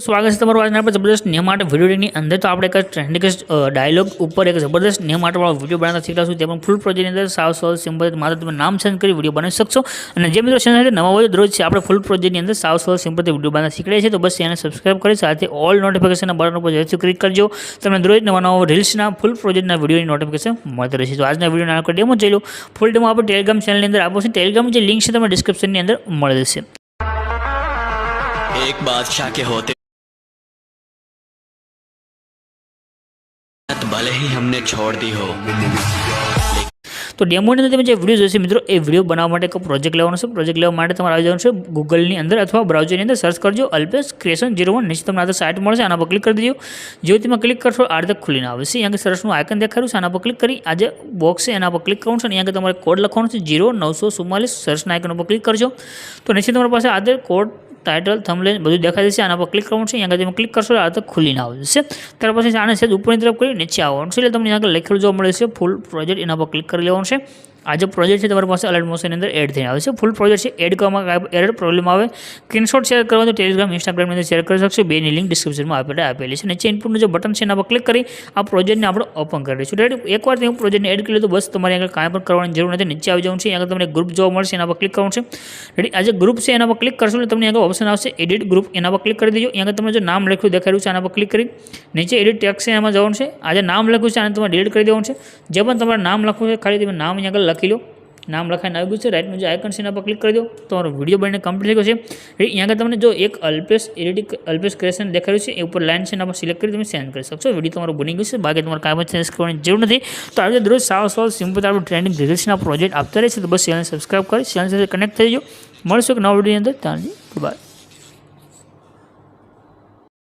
स्वागत है तमाરું આજના આપણે જબરદસ્ત નિયમ માટે વિડીયોની અંદર તો આપણે એક ટ્રેન્ડિંગ ડાયલોગ ઉપર એક જબરદસ્ત નિયમ માટે વાળો વિડીયો બનાવતા શીખલાશું તે પણ ફૂલ પ્રોજેક્ટની અંદર સાવ સરળ સિમ્પલ માત્ર તમે નામ ચેન્જ કરી વિડીયો બનાવી શકશો અને જે મિત્રો ચેનલ નવા હોય દરરોજ છે આપણે ફૂલ પ્રોજેક્ટની અંદર સાવ સરળ સિમ્પલથી વિડીયો બનાવતા શીખડે છે તો બસ એને સબસ્ક્રાઇબ કરી સાથે ઓલ નોટિફિકેશનના બટન ઉપર જરૂરથી ક્લિક કરજો તમને દરરોજ નવા રીલ્સના ફૂલ પ્રોજેક્ટના વિડીયોની નોટિફિકેશન મળતી રહેશે તો આજના વિડીયોના આપણે ડેમો જોઈ લો ફૂલ ડેમો આપણે ટેલિગ્રામ ચેનલની અંદર આપો છે ટેલિગ્રામ જે લિંક છે તમને ડિસ્ક્રિપ્શનની અંદર મળી જશે एक बादशाह के होते भले ही हमने छोड़ दी हो तो डेमोની અંદર તમે જે વિડીયો જોઈશે મિત્રો એ વિડીયો બનાવવા માટે એક પ્રોજેક્ટ લેવાનો છે પ્રોજેક્ટ લેવા માટે તમારે આવી જવાનું છે ગૂગલની અંદર અથવા બ્રાઉઝરની અંદર સર્ચ કરજો અલ્પેશ ક્રિએશન 01 નીચે તમને આ સાઇટ મળશે આના પર ક્લિક કરી દેજો જેવું તમે ક્લિક કરશો આ રીતે ખુલીને આવશે અહીંયા સરસનું આઇકન દેખાડ્યું છે આના પર ક્લિક કરી આ જે બોક્સ છે એના પર ક્લિક કરવાનું છે અને અહીંયા તમારે કોડ લખવાનો છે 0944 સર્ચના આઇકન ઉપર ક્લિક કરજો તો નીચે તમારી પાસે આધાર કોડ टाइटल थंबनेल બધું દેખાઈ જશે આના પર ક્લિક કરવાનું છે અહીંયા તમે ક્લિક કરશો આ તો ખુલીને આવશે ત્યાર પછી આને છે ઉપરની તરફ કરી નીચે આવવાનું છે એટલે તમને અહીંયા લખેલું જોવા મળે છે ફૂલ પ્રોજેક્ટ એના પર ક્લિક કરી લેવાનું છે આ જે પ્રોજેક્ટ છે તમારી પાસે અલર્ટ મોશનની અંદર એડ થઈને આવે છે ફૂલ પ્રોજેક્ટ છે એડ કરવામાં એરર પ્રોબ્લેમ આવે સ્ક્રીનશોટ શેર કરવા તો ટેલિગ્રામ ઇન્સ્ટાગ્રામની અંદર શેર કરી શકશો બેની લિંક ડિસ્ક્રિપ્શનમાં આપેલી છે નીચે ઇનપુટનું જે બટન છે એના પર ક્લિક કરી આ પ્રોજેક્ટને આપણે ઓપન કરી દઈશું રેડી એકવાર તમે પ્રોજેક્ટને એડ કરી લો તો બસ તમારે આગળ કાંઈ પણ કરવાની જરૂર નથી નીચે આવી જવાનું છે આગળ તમને ગ્રુપ જોવા મળશે એના પર ક્લિક કરવાનું છે રેડી આ જે ગ્રુપ છે એના પર ક્લિક કરશો એટલે તમને આગળ ઓપ્શન આવશે એડિટ ગ્રુપ એના પર ક્લિક કરી દેજો અહીંયા તમને જો નામ લખ્યું દેખાડ્યું છે આના પર ક્લિક કરી નીચે એડિટ ટેક્સ્ટ છે એમાં જવાનું છે આ જે નામ લખ્યું છે આને તમારે ડિલીટ કરી દેવાનું છે જે પણ તમારે નામ લખવું છે ખાલી તમે નામ અહીંયા આગળ લખી લો નામ લખાઈને આવી ગયું છે રાઇટનું જે આઇકન છે એના પર ક્લિક કરી દો તમારો વિડીયો બનીને કમ્પ્લીટ થઈ ગયો છે અહીંયા આગળ તમને જો એક અલ્પેશ ક્રિએશન દેખાડ્યું છે એ ઉપર લાઇન છે એના પર સિલેક્ટ કરી તમે સેન્ડ કરી શકશો વિડીયો તમારો બની ગયું છે બાકી તમારે કાંઈ પણ ચેન્જ કરવાની જરૂર નથી તો આજે દરરોજ સાવ સિમ્પલ આપણું ટ્રેન્ડિંગ રીલ્સના પ્રોજેક્ટ આપતા રહે છે તો બસ ચેનલ સબસ્ક્રાઇબ કરી ચેનલ સાથે કનેક્ટ થઈ જજો મળશું એક નવા વિડીયોની અંદર ત્યાં બાય.